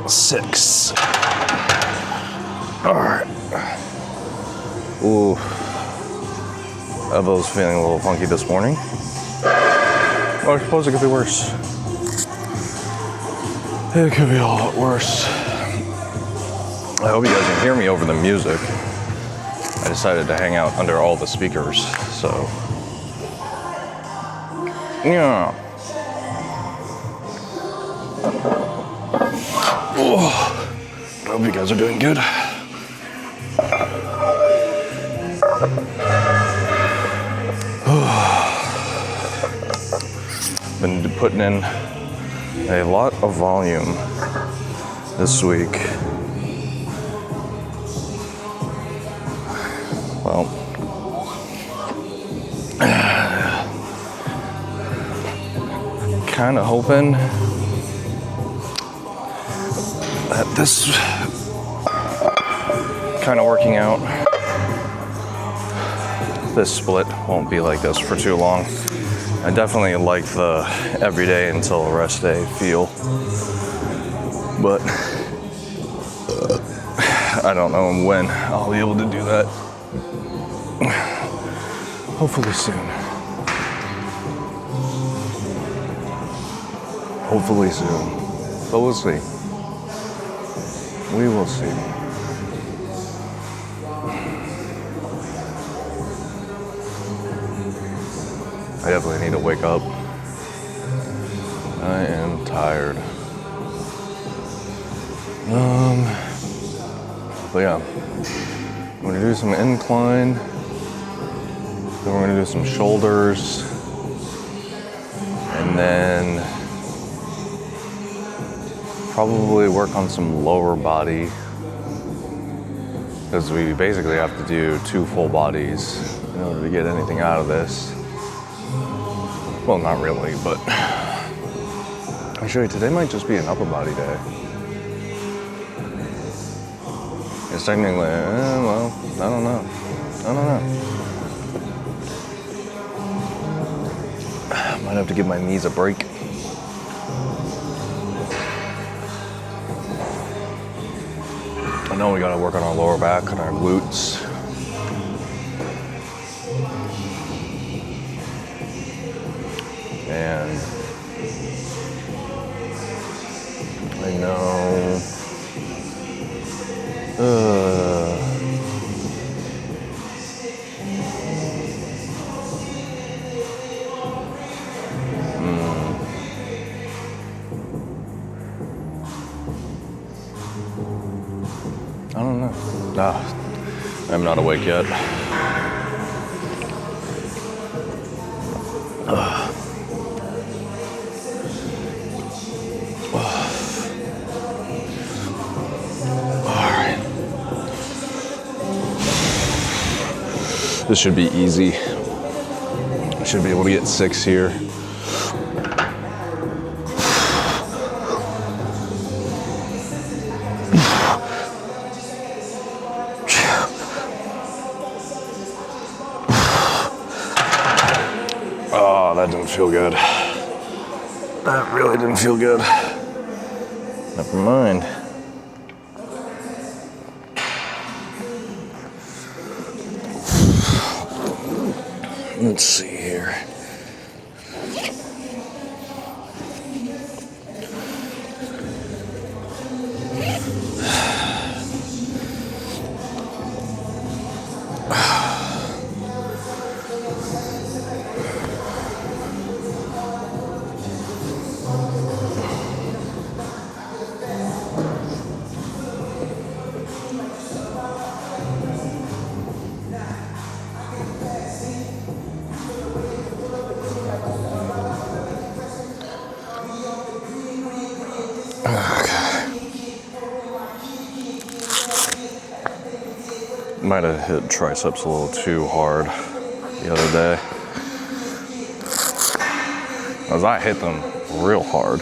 6. All right. Ooh. Elbow's feeling a little funky this morning. Well, I suppose it could be worse. It could be a lot worse. I hope you guys can hear me over the music. I decided to hang out under all the speakers, so. Yeah. Oh, I hope you guys are doing good. Been putting in a lot of volume this week. Well, kind of hoping that this kind of working out. This split won't be like this for too long. I definitely like the every day until rest day feel, but I don't know when I'll be able to do that. Hopefully soon. Hopefully soon. But we'll see. We will see. I definitely need to wake up. I am tired. But yeah, I'm gonna do some incline. Then we're gonna do some shoulders. And then probably work on some lower body. Because we basically have to do 2 full bodies in order to get anything out of this. Well, not really, but actually today might just be an upper body day. It's technically, well, I don't know. Might have to give my knees a break. I know we gotta work on our lower back and our glutes. And I know, I don't know. I'm not awake yet. This should be easy. I should be able to get 6 here. Oh, that didn't feel good. That really didn't feel good. Never mind. Let's see here. Might have hit triceps a little too hard the other day. As I hit them real hard.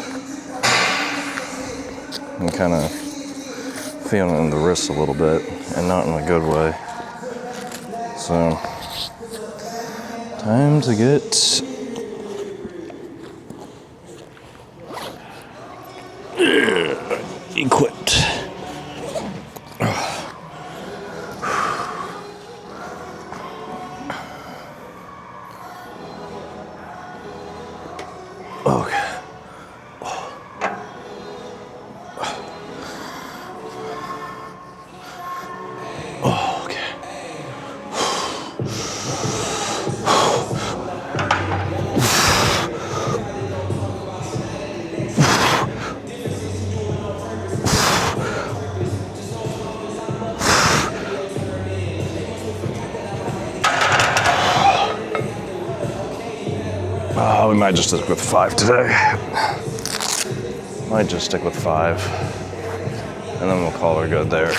I'm kind of feeling it in the wrists a little bit, and not in a good way. So, time to get equipped. Okay. We might just stick with 5 today. Might just stick with 5. And then we'll call her good there.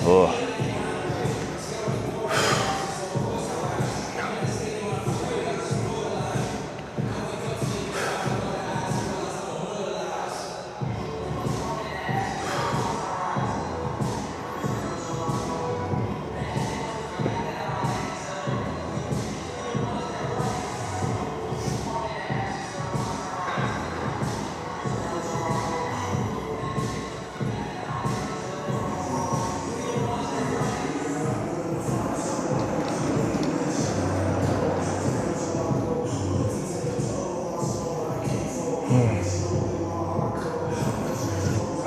Ugh.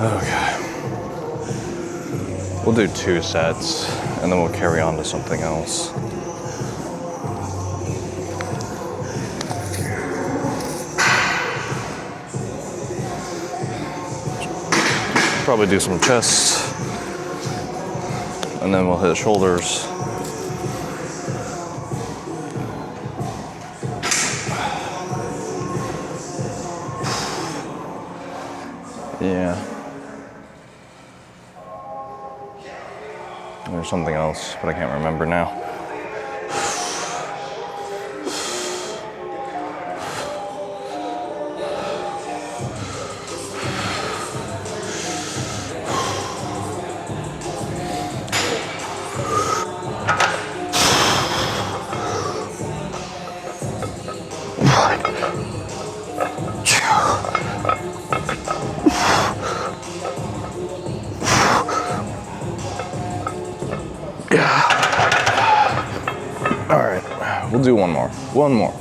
Okay. We'll do 2 sets, and then we'll carry on to something else. Probably do some chests, and then we'll hit shoulders. Yeah. There's something else, but I can't remember now. All right, we'll do one more. One more.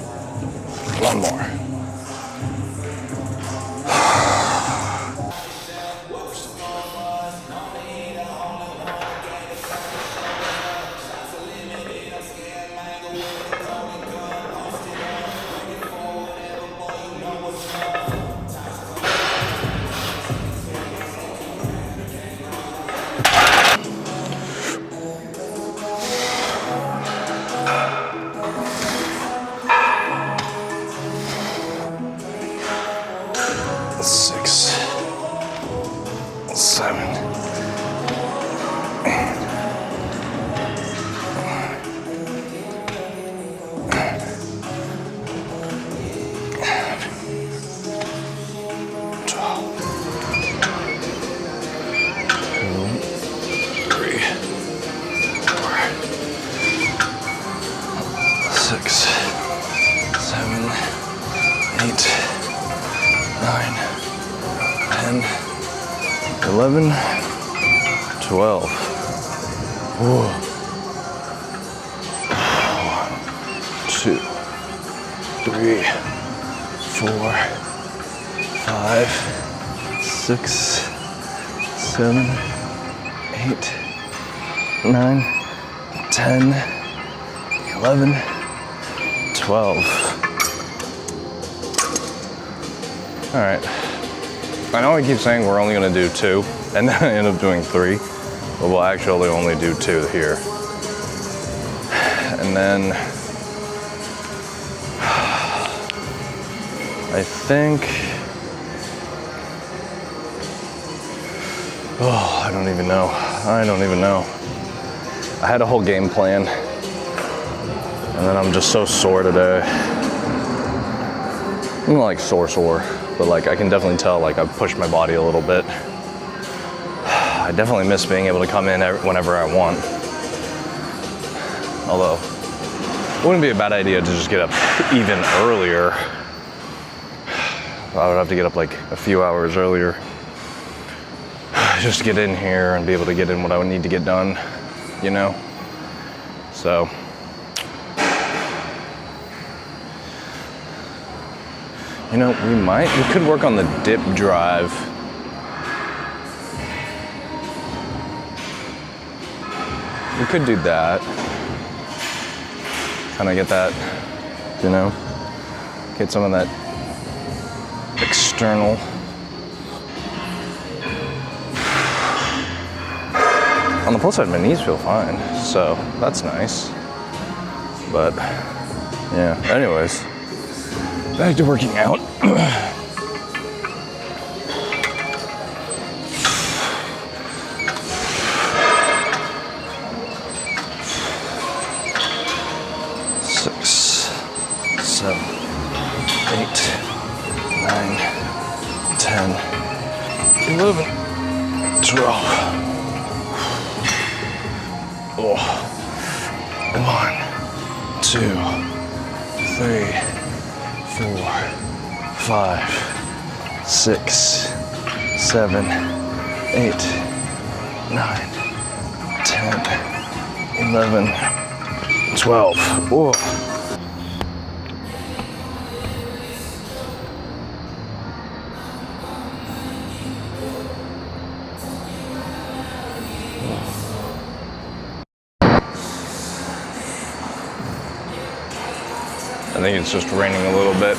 6, 7, 8, 12, 2, 3, 4, 6, 7, 8, 9, 10, 11, 12. Whoa. 1, 2, 3, 4, 5, 6, 7, 8, 9, 10, 11, 12. All right. I know I keep saying we're only gonna do 2, and then I end up doing 3, but we'll actually only do 2 here. And then I think, oh, I don't even know. I had a whole game plan, and then I'm just so sore today. I'm not like sore, but like I can definitely tell like I've pushed my body a little bit. I definitely miss being able to come in whenever I want. Although, it wouldn't be a bad idea to just get up even earlier. I would have to get up like a few hours earlier just to get in here and be able to get in what I would need to get done, you know? So, you know, we could work on the dip drive. We could do that. Kind of get that, you know, get some of that external. On the plus side, my knees feel fine, so that's nice. But yeah, anyways, back to working out. Six, 7, 8, 9, 10, 11, 12. Oh. 1, 2, 3, 4, 5, 6, 7, 8, 9, 10, 11, 12. Oh. I think it's just raining a little bit.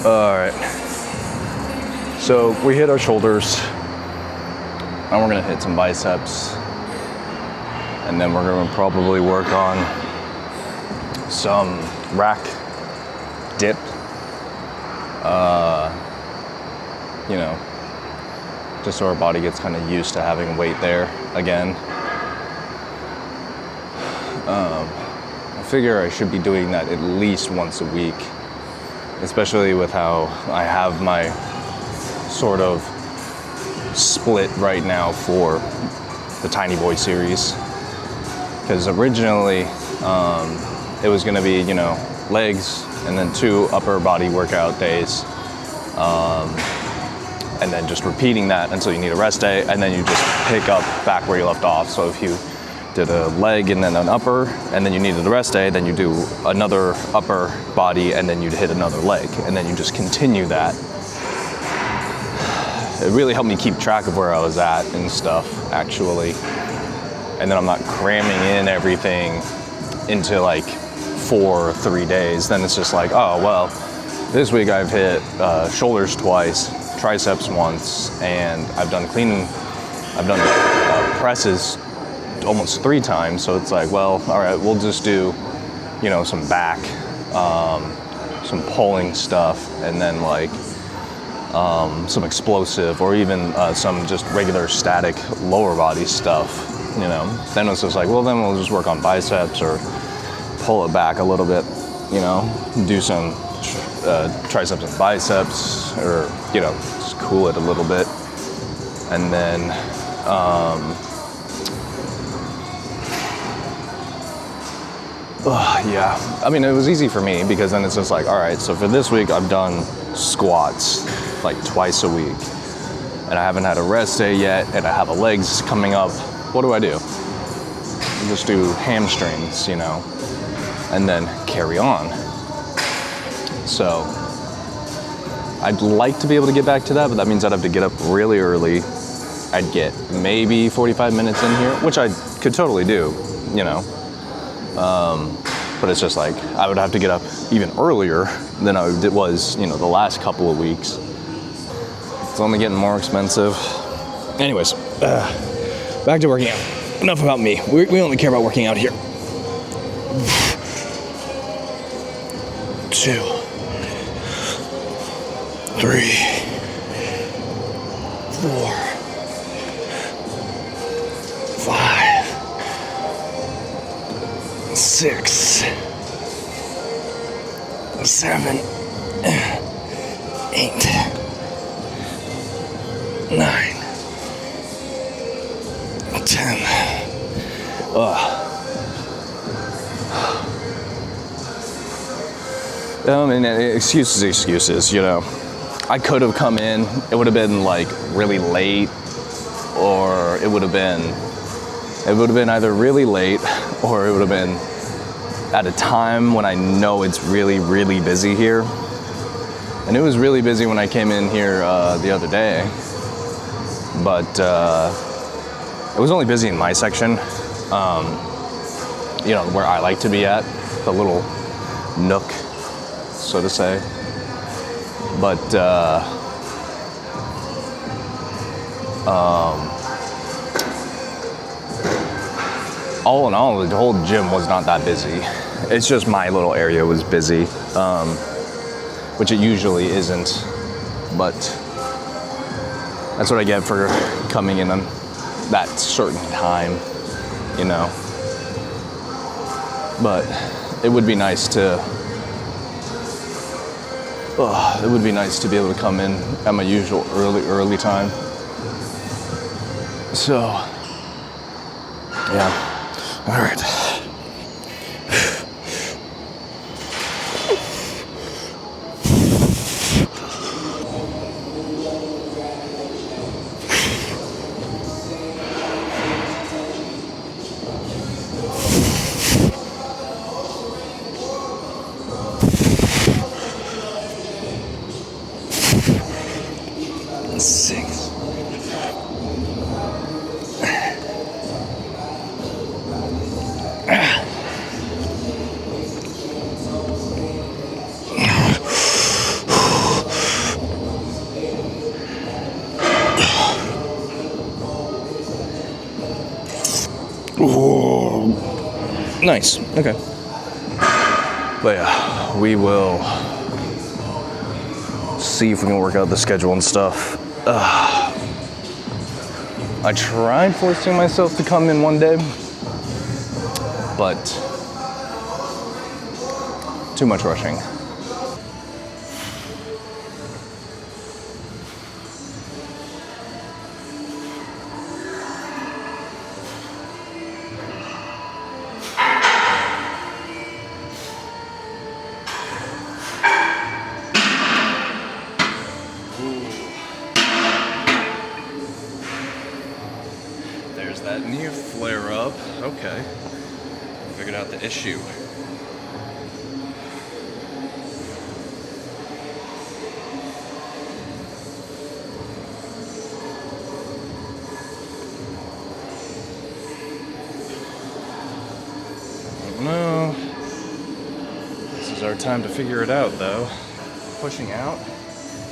All right. So we hit our shoulders, and we're gonna hit some biceps, and then we're gonna probably work on some rack dip. You know, just so our body gets kind of used to having weight there again. I figure I should be doing that at least once a week, especially with how I have my sort of split right now for the Tiny Boi series. Because originally it was gonna be, you know, legs and then 2 upper body workout days. And then just repeating that until you need a rest day, and then you just pick up back where you left off. So if you did a leg and then an upper, and then you needed a rest day, then you do another upper body, and then you'd hit another leg, and then you just continue that. It really helped me keep track of where I was at and stuff, actually. And then I'm not cramming in everything into like 4 or 3 days. Then it's just like, oh, well, this week I've hit shoulders twice, triceps once, and I've done presses almost 3 times. So it's like, well, all right, we'll just do, you know, some back, some pulling stuff, and then like some explosive, or even some just regular static lower body stuff, you know. Then it's just like, well, then we'll just work on biceps or pull it back a little bit, you know, do some triceps and biceps, or, you know, just cool it a little bit. And then yeah, I mean, it was easy for me because then it's just like, all right, so for this week I've done squats like twice a week, and I haven't had a rest day yet, and I have a legs coming up. What do? I just do hamstrings, you know, and then carry on. So I'd like to be able to get back to that, but that means I'd have to get up really early. I'd get maybe 45 minutes in here, which I could totally do, you know. But it's just like, I would have to get up even earlier than I was, you know, the last couple of weeks. It's only getting more expensive. Anyways, back to working out. Enough about me. We only care about working out here. 2, 3, 4, 5, 6, 7, 8, 9, 10. And excuses, you know. I could have come in, it would have been like really late, or it would have been either really late, or it would have been at a time when I know it's really, really busy here. And it was really busy when I came in here the other day, but it was only busy in my section, you know, where I like to be at, the little nook, so to say. But all in all, the whole gym was not that busy. It's just my little area was busy, which it usually isn't. But that's what I get for coming in on that certain time, you know. But it would be nice to be able to come in at my usual early time. So, yeah. All right. Six. Ooh. Nice. Okay. But yeah, we will see if we can work out the schedule and stuff. I tried forcing myself to come in one day, but too much rushing. There's that knee flare up. Okay. Figured out the issue. I don't know. This is our time to figure it out, though. Pushing out,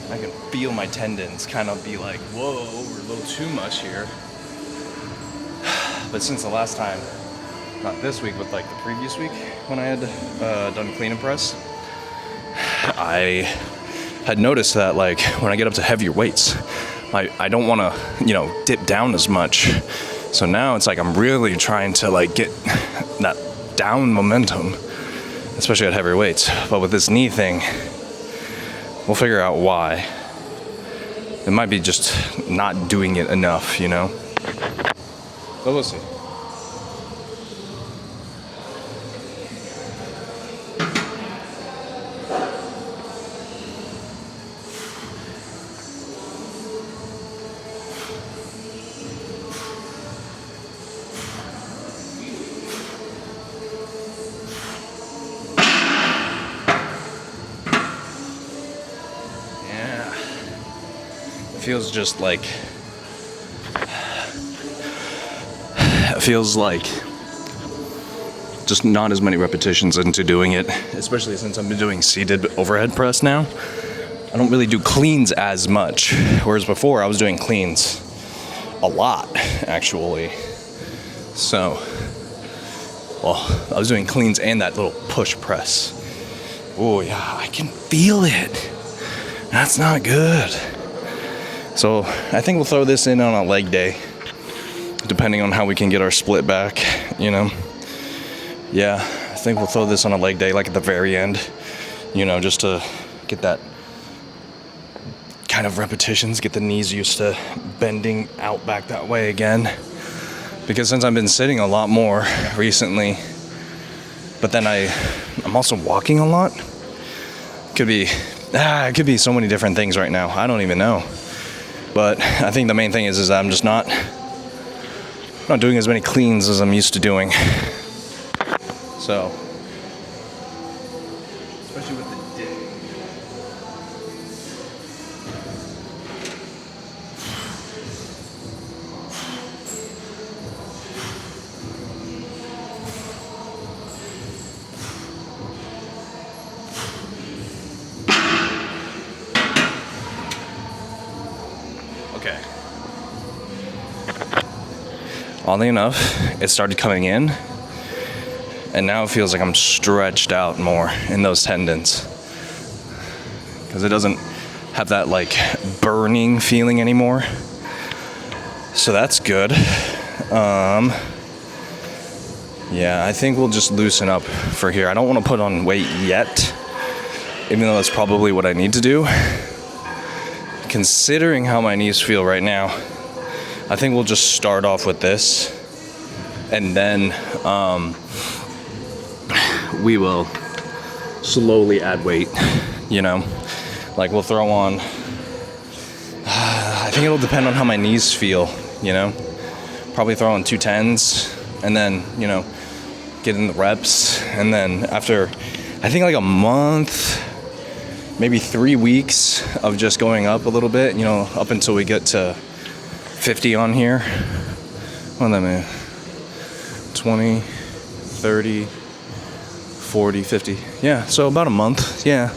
I can feel my tendons kind of be like, whoa, we're a little too much here. But since the last time, not this week, but like the previous week when I had done clean and press, I had noticed that like when I get up to heavier weights, I don't want to, you know, dip down as much. So now it's like I'm really trying to like get that down momentum, especially at heavier weights. But with this knee thing, we'll figure out why. It might be just not doing it enough, you know? But we'll see. Yeah. It feels just like just not as many repetitions into doing it, especially since I've been doing seated overhead press now. I don't really do cleans as much, whereas before I was doing cleans a lot, actually. So, well, I was doing cleans and that little push press. Oh yeah, I can feel it. That's not good. So I think we'll throw this in on a leg day, depending on how we can get our split back, you know. Yeah, I think we'll throw this on a leg day, like at the very end, you know, just to get that kind of repetitions, get the knees used to bending out back that way again. Because since I've been sitting a lot more recently, but then I'm also walking a lot. It could be so many different things right now. I don't even know. But I think the main thing is I'm just not doing as many cleans as I'm used to doing. So, especially with the dip. Okay. Oddly enough, it started coming in, and now it feels like I'm stretched out more in those tendons, because it doesn't have that like burning feeling anymore. So that's good. Yeah, I think we'll just loosen up for here. I don't want to put on weight yet, even though that's probably what I need to do. Considering how my knees feel right now, I think we'll just start off with this, and then we will slowly add weight, you know? Like we'll throw on, I think it'll depend on how my knees feel, you know? Probably throw on 210s, and then, you know, get in the reps, and then after, I think like a month, maybe 3 weeks of just going up a little bit, you know, up until we get to 50 on here. What that mean? 20, 30, 40, 50. Yeah, so about a month. Yeah,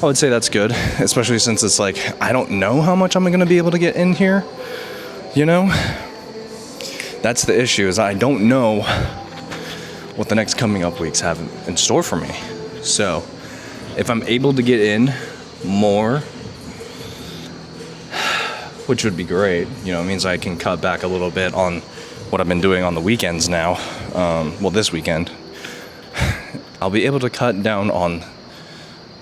I would say that's good, especially since it's like, I don't know how much I'm going to be able to get in here, you know? That's the issue, is I don't know what the next coming up weeks have in store for me. So if I'm able to get in more, which would be great, you know, it means I can cut back a little bit on what I've been doing on the weekends now. Well, this weekend, I'll be able to cut down on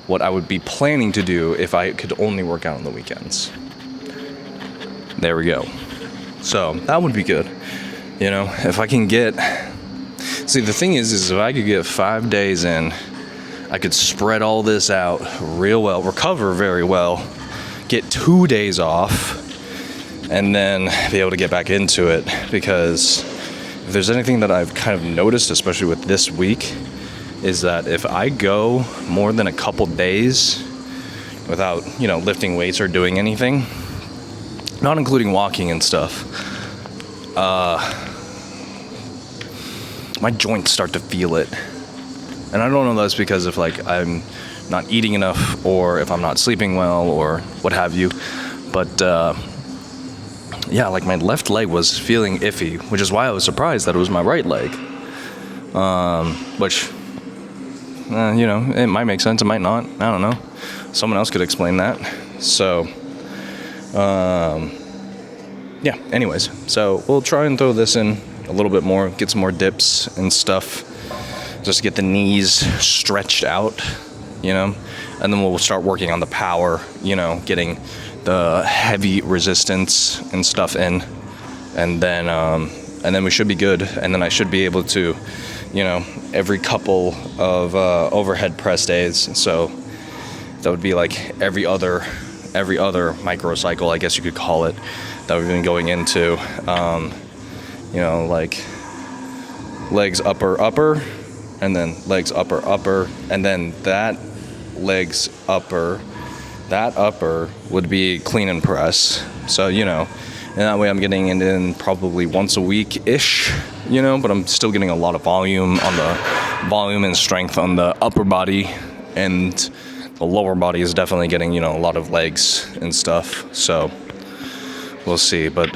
what I would be planning to do if I could only work out on the weekends. There we go. So that would be good. You know, if I can get, see, the thing is if I could get 5 days in, I could spread all this out real well, recover very well, get 2 days off, and then be able to get back into it. Because if there's anything that I've kind of noticed, especially with this week, is that if I go more than a couple days without, you know, lifting weights or doing anything, not including walking and stuff, my joints start to feel it. And I don't know if that's because if like I'm not eating enough, or if I'm not sleeping well, or what have you. But yeah, like my left leg was feeling iffy, which is why I was surprised that it was my right leg. Which, you know, it might make sense, it might not. I don't know. Someone else could explain that. So, yeah, anyways. So we'll try and throw this in a little bit more, get some more dips and stuff, just to get the knees stretched out, you know, and then we'll start working on the power, you know, getting the heavy resistance and stuff in, and then we should be good. And then I should be able to, you know, every couple of overhead press days, so that would be like every other microcycle, I guess you could call it, that we've been going into, you know, like legs upper, and then legs upper, and then that upper would be clean and press. So, you know, and that way I'm getting it in probably once a week-ish, you know, but I'm still getting a lot of volume and strength on the upper body, and the lower body is definitely getting, you know, a lot of legs and stuff. So we'll see. But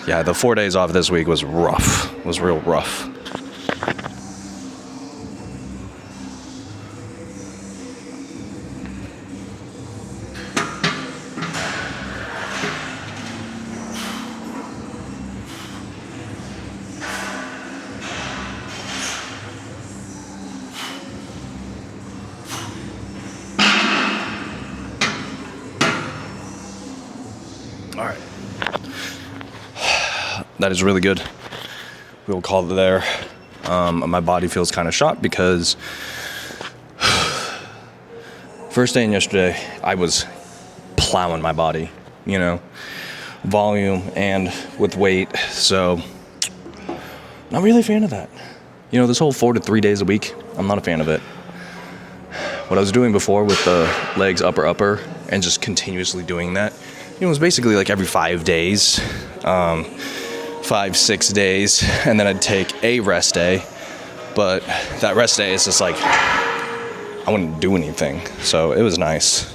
yeah, the 4 days off this week was rough. It was real rough. All right. That is really good. We'll call it there. My body feels kind of shot because First day and yesterday, I was plowing my body, you know, volume and with weight. So, not really a fan of that. You know, this whole 4 to 3 days a week, I'm not a fan of it. What I was doing before with the legs upper, and just continuously doing that, you know, it was basically like every 5 days, 5-6 days, and then I'd take a rest day. But that rest day is just like, I wouldn't do anything. So it was nice.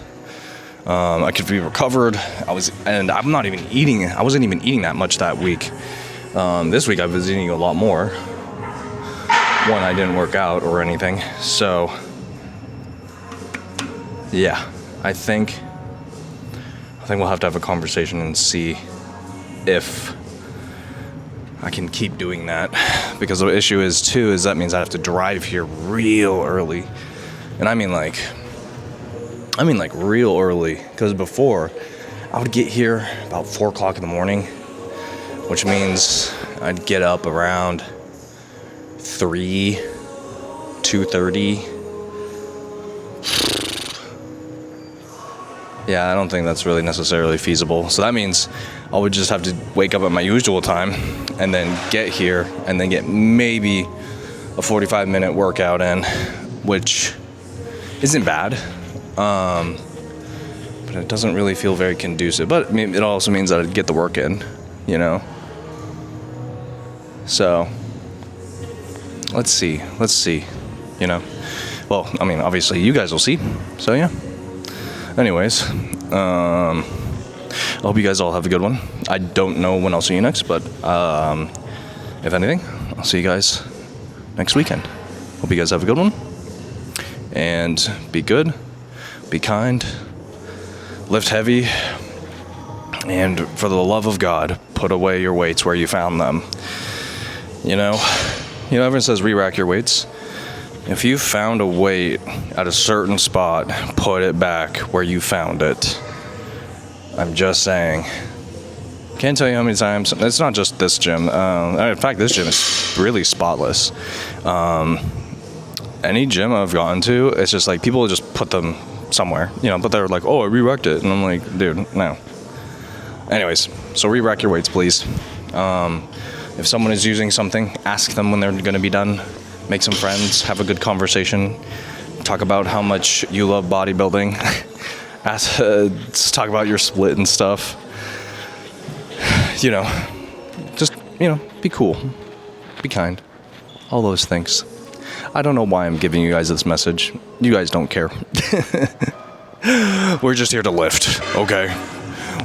I could be recovered. And I'm not even eating. I wasn't even eating that much that week. This week I was eating a lot more. One, I didn't work out or anything. So, yeah, I think we'll have to have a conversation and see if I can keep doing that, because the issue is that means I have to drive here real early. And I mean like real early, because before I would get here about 4 o'clock in the morning, which means I'd get up around 2:30. Yeah, I don't think that's really necessarily feasible. So that means I would just have to wake up at my usual time and then get here and then get maybe a 45-minute workout in, which isn't bad. But it doesn't really feel very conducive. But it also means that I'd get the work in, you know? So, let's see, you know? Well, I mean, obviously you guys will see, so yeah. Anyways, I hope you guys all have a good one. I don't know when I'll see you next, but if anything, I'll see you guys next weekend. Hope you guys have a good one. And be good, be kind, lift heavy, and for the love of God, put away your weights where you found them. You know, everyone says re-rack your weights. If you found a weight at a certain spot, put it back where you found it. I'm just saying. Can't tell you how many times. It's not just this gym. In fact, this gym is really spotless. Any gym I've gone to, it's just like people just put them somewhere, you know, but they're like, oh, I re-racked it. And I'm like, dude, no. Anyways, so re-rack your weights, please. If someone is using something, ask them when they're going to be done. Make some friends, have a good conversation, talk about how much you love bodybuilding, talk about your split and stuff. You know, just, you know, be cool, be kind, all those things. I don't know why I'm giving you guys this message. You guys don't care. We're just here to lift, okay?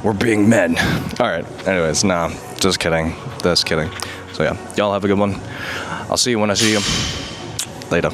We're being men. All right, anyways, nah, just kidding. So yeah, y'all have a good one. I'll see you when I see you. Later.